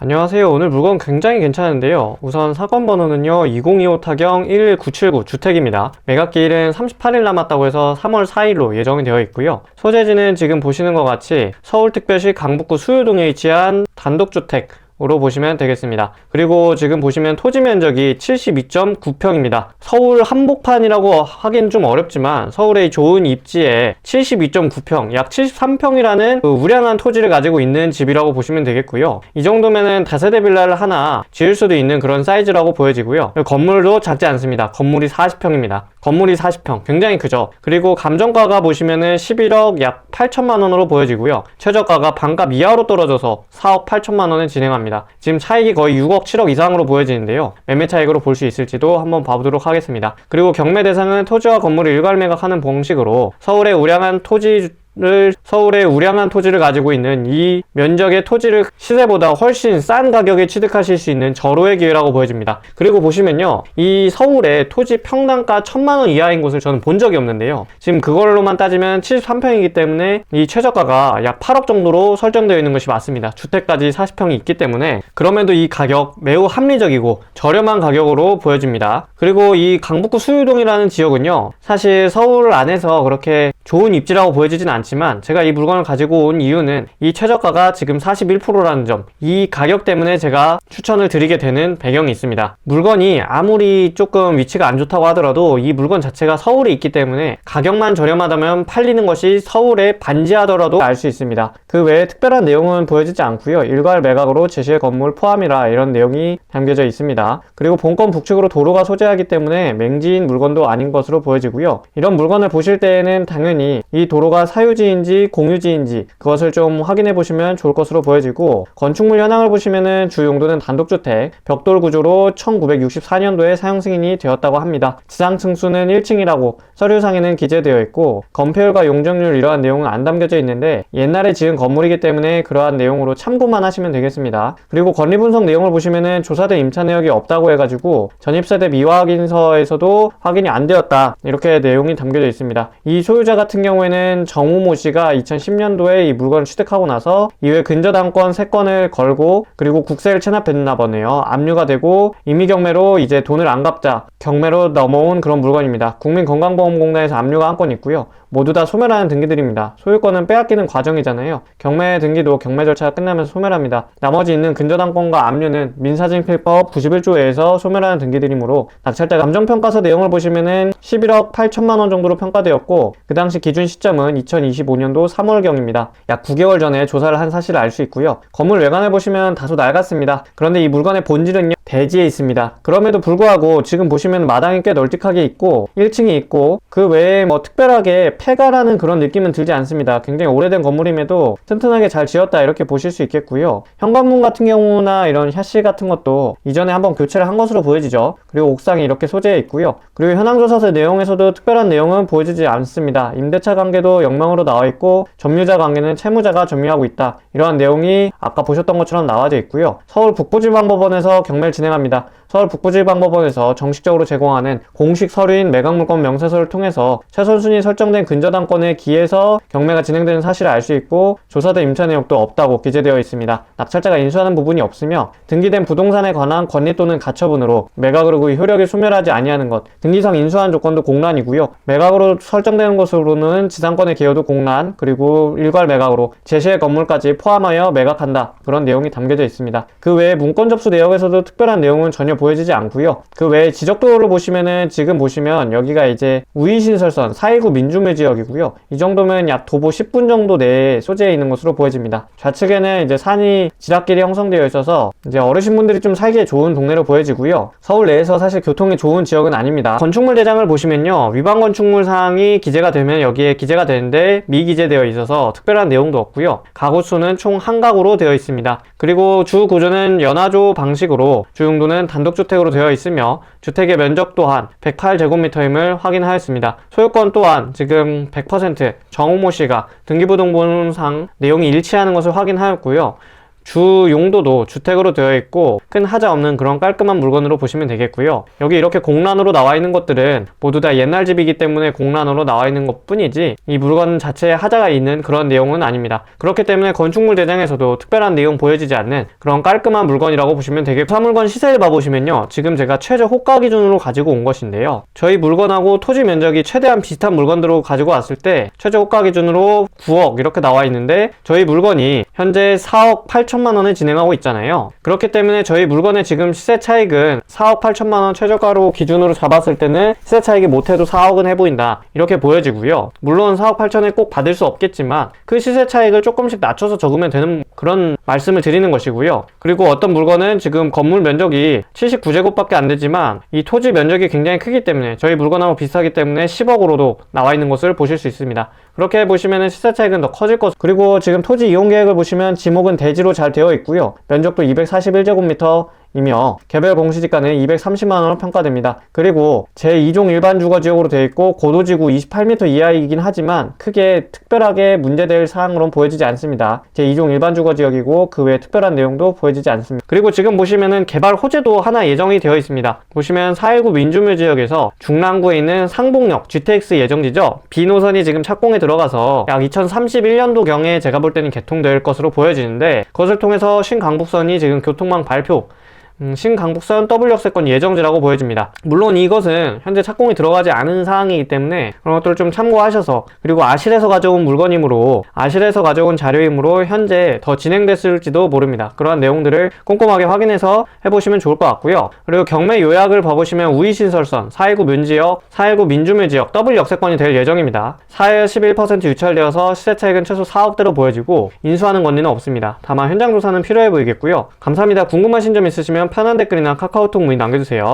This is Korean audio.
안녕하세요. 오늘 물건 굉장히 괜찮은데요. 우선 사건 번호는요 2025 타경 11979 주택입니다. 매각기일은 38일 남았다고 해서 3월 4일로 예정이 되어 있고요. 소재지는 지금 보시는 것 같이 서울특별시 강북구 수유동에 위치한 단독주택 으로 보시면 되겠습니다. 그리고 지금 보시면 토지 면적이 72.9평입니다. 서울 한복판이라고 하기는 좀 어렵지만 서울의 좋은 입지에 72.9평, 약 73평이라는 우량한 토지를 가지고 있는 집이라고 보시면 되겠고요. 이 정도면은 다세대 빌라를 하나 지을 수도 있는 그런 사이즈라고 보여지고요. 건물도 작지 않습니다. 건물이 40평입니다. 건물이 40평, 굉장히 크죠. 그리고 감정가가 보시면은 11억 약 8천만 원으로 보여지고요. 최저가가 반값 이하로 떨어져서 4억 8천만 원에 진행합니다. 지금 차익이 거의 6억 7억 이상으로 보여지는데요. 매매 차익으로 볼 수 있을지도 한번 봐보도록 하겠습니다. 그리고 경매 대상은 토지와 건물을 일괄 매각하는 방식으로 서울의 우량한 토지를 가지고 있는 이 면적의 토지를 시세보다 훨씬 싼 가격에 취득하실 수 있는 절호의 기회라고 보여집니다. 그리고 보시면요, 이 서울의 토지 평당가 1000만원 이하인 곳을 저는 본 적이 없는데요. 지금 그걸로만 따지면 73평이기 때문에 이 최저가가 약 8억 정도로 설정되어 있는 것이 맞습니다. 주택까지 40평이 있기 때문에. 그럼에도 이 가격 매우 합리적이고 저렴한 가격으로 보여집니다. 그리고 이 강북구 수유동이라는 지역은요, 사실 서울 안에서 그렇게 좋은 입지라고 보여지진 않지만 제가 이 물건을 가지고 온 이유는 이 최저가가 지금 41%라는 점, 이 가격 때문에 제가 추천을 드리게 되는 배경이 있습니다. 물건이 아무리 조금 위치가 안 좋다고 하더라도 이 물건 자체가 서울에 있기 때문에 가격만 저렴하다면 팔리는 것이 서울에 반지하더라도 알 수 있습니다. 그 외에 특별한 내용은 보여지지 않고요. 일괄 매각으로 제시의 건물 포함이라 이런 내용이 담겨져 있습니다. 그리고 본건 북측으로 도로가 소재하기 때문에 맹지인 물건도 아닌 것으로 보여지고요. 이런 물건을 보실 때에는 당연히 이 도로가 사유지인지 공유지인지 그것을 좀 확인해 보시면 좋을 것으로 보여지고, 건축물 현황을 보시면은 주 용도는 단독주택, 벽돌 구조로 1964년도에 사용 승인이 되었다고 합니다. 지상 층수는 1층이라고 서류상에는 기재되어 있고, 건폐율과 용적률 이러한 내용은 안 담겨져 있는데 옛날에 지은 건물이기 때문에 그러한 내용으로 참고만 하시면 되겠습니다. 그리고 권리분석 내용을 보시면은 조사된 임차 내역이 없다고 해가지고 전입세대 미화 확인서에서도 확인이 안 되었다, 이렇게 내용이 담겨져 있습니다. 이 소유자 같은 경우에는 정우모 씨가 2010년도에 이 물건을 취득하고 나서 이후에 근저당권 3건을 걸고 그리고 국세를 체납했나 보네요. 압류가 되고 임의경매로 이제 돈을 안 갚자 경매로 넘어온 그런 물건입니다. 국민건강보험공단에서 압류가 한 건 있고요. 모두 다 소멸하는 등기들입니다. 소유권은 빼앗기는 과정이잖아요. 경매 등기도 경매 절차가 끝나면서 소멸합니다. 나머지 있는 근저당권과 압류는 민사증필법 91조에서 소멸하는 등기들이므로 낙찰자 감정평가서 내용을 보시면은 11억 8천만 원 정도로 평가되었고, 그 당시 기준 시점은 2025년도 3월경입니다. 약 9개월 전에 조사를 한 사실을 알 수 있고요. 건물 외관을 보시면 다소 낡았습니다. 그런데 이 물건의 본질은요, 대지에 있습니다. 그럼에도 불구하고 지금 보시면 마당이 꽤 널찍하게 있고 1층이 있고 그 외에 뭐 특별하게 폐가라는 그런 느낌은 들지 않습니다. 굉장히 오래된 건물임에도 튼튼하게 잘 지었다, 이렇게 보실 수 있겠고요. 현관문 같은 경우나 이런 샤시 같은 것도 이전에 한번 교체를 한 것으로 보여지죠. 그리고 옥상이 이렇게 소재해 있고요. 그리고 현황조사서 내용에서도 특별한 내용은 보여지지 않습니다. 임대차 관계도 영명으로 나와 있고 점유자 관계는 채무자가 점유하고 있다, 이러한 내용이 아까 보셨던 것처럼 나와져 있고요. 서울 북부지방법원에서 경매를 진행합니다. 서울 북부지방법원에서 정식적으로 제공하는 공식 서류인 매각물건 명세서를 통해서 최선순위 설정된 근저당권에 기해서 경매가 진행되는 사실을 알 수 있고, 조사된 임차 내역도 없다고 기재되어 있습니다. 낙찰자가 인수하는 부분이 없으며 등기된 부동산에 관한 권리 또는 가처분으로 매각으로 그 효력이 소멸하지 아니하는 것, 등기상 인수한 조건도 공란이고요. 매각으로 설정되는 것으로는 지상권의 개요도 공란, 그리고 일괄 매각으로 제시의 건물까지 포함하여 매각한다, 그런 내용이 담겨져 있습니다. 그 외에 문건 접수 내역에서도 특별한 내용은 전혀 보여지지 않고요. 그 외에 지적도를 보시면은 지금 보시면 여기가 이제 우이신설선 419 민중매 지역이고요. 이 정도면 약 도보 10분 정도 내에 소재해 있는 것으로 보여집니다. 좌측에는 이제 산이 지락길이 형성되어 있어서 이제 어르신분들이 좀 살기에 좋은 동네로 보여지고요. 서울 내에서 사실 교통이 좋은 지역은 아닙니다. 건축물 대장을 보시면요, 위반 건축물 사항이 기재가 되면 여기에 기재가 되는데 미기재되어 있어서 특별한 내용도 없고요. 가구 수는 총 1가구로 되어 있습니다. 그리고 주 구조는 연화조 방식으로 주 용도는 단독주택으로 되어 있으며 주택의 면적 또한 108제곱미터임을 확인하였습니다. 소유권 또한 지금 100% 정우모 씨가 등기부등본상 내용이 일치하는 것을 확인하였고요. 주 용도도 주택으로 되어 있고 큰 하자 없는 그런 깔끔한 물건으로 보시면 되겠고요. 여기 이렇게 공란으로 나와 있는 것들은 모두 다 옛날 집이기 때문에 공란으로 나와 있는 것 뿐이지 이 물건 자체에 하자가 있는 그런 내용은 아닙니다. 그렇기 때문에 건축물 대장에서도 특별한 내용 보여지지 않는 그런 깔끔한 물건이라고 보시면 되겠고, 사물건 시세를 봐보시면요, 지금 제가 최저 호가 기준으로 가지고 온 것인데요, 저희 물건하고 토지 면적이 최대한 비슷한 물건들로 가지고 왔을 때 최저 호가 기준으로 9억 이렇게 나와 있는데, 저희 물건이 현재 4억 8천만 원에 진행하고 있잖아요. 그렇기 때문에 저희 물건의 지금 시세 차익은 4억 8천만 원 최저가로 기준으로 잡았을 때는 시세 차익이 못해도 4억은 해보인다 이렇게 보여지고요. 물론 4억 8천에 꼭 받을 수 없겠지만 그 시세 차익을 조금씩 낮춰서 적으면 되는 그런 말씀을 드리는 것이고요. 그리고 어떤 물건은 지금 건물 면적이 79제곱밖에 안 되지만 이 토지 면적이 굉장히 크기 때문에 저희 물건하고 비슷하기 때문에 10억으로도 나와 있는 것을 보실 수 있습니다. 그렇게 보시면 시세 차익은 더 커질 것. 그리고 지금 토지 이용 계획을 보시면 지목은 대지로 잘 되어 있고요. 면적도 241제곱미터 이며 개별 공시지가는 230만원으로 평가됩니다. 그리고 제2종 일반 주거지역으로 되어 있고 고도지구 28m 이하이긴 하지만 크게 특별하게 문제될 사항으로는 보여지지 않습니다. 제2종 일반 주거지역이고 그 외에 특별한 내용도 보여지지 않습니다. 그리고 지금 보시면은 개발 호재도 하나 예정이 되어 있습니다. 보시면 419 민주묘지역에서 중랑구에 있는 상봉역 GTX 예정지죠. B노선이 지금 착공에 들어가서 약 2031년도경에 제가 볼 때는 개통될 것으로 보여지는데, 그것을 통해서 신강북선이 지금 교통망 발표, 신강북선 W역세권 예정지라고 보여집니다. 물론 이것은 현재 착공이 들어가지 않은 사항이기 때문에 그런 것들을 좀 참고하셔서, 그리고 아실에서 가져온 물건이므로, 아실에서 가져온 자료이므로 현재 더 진행됐을지도 모릅니다. 그러한 내용들을 꼼꼼하게 확인해서 해보시면 좋을 것 같고요. 그리고 경매 요약을 봐보시면 우이신설선, 419 민지역, 419 민주묘지역 W역세권이 될 예정입니다. 4에 11% 유찰되어서 시세차익은 최소 4억대로 보여지고 인수하는 권리는 없습니다. 다만 현장 조사는 필요해 보이겠고요. 감사합니다. 궁금하신 점 있으시면 편한 댓글이나 카카오톡 문의 남겨주세요.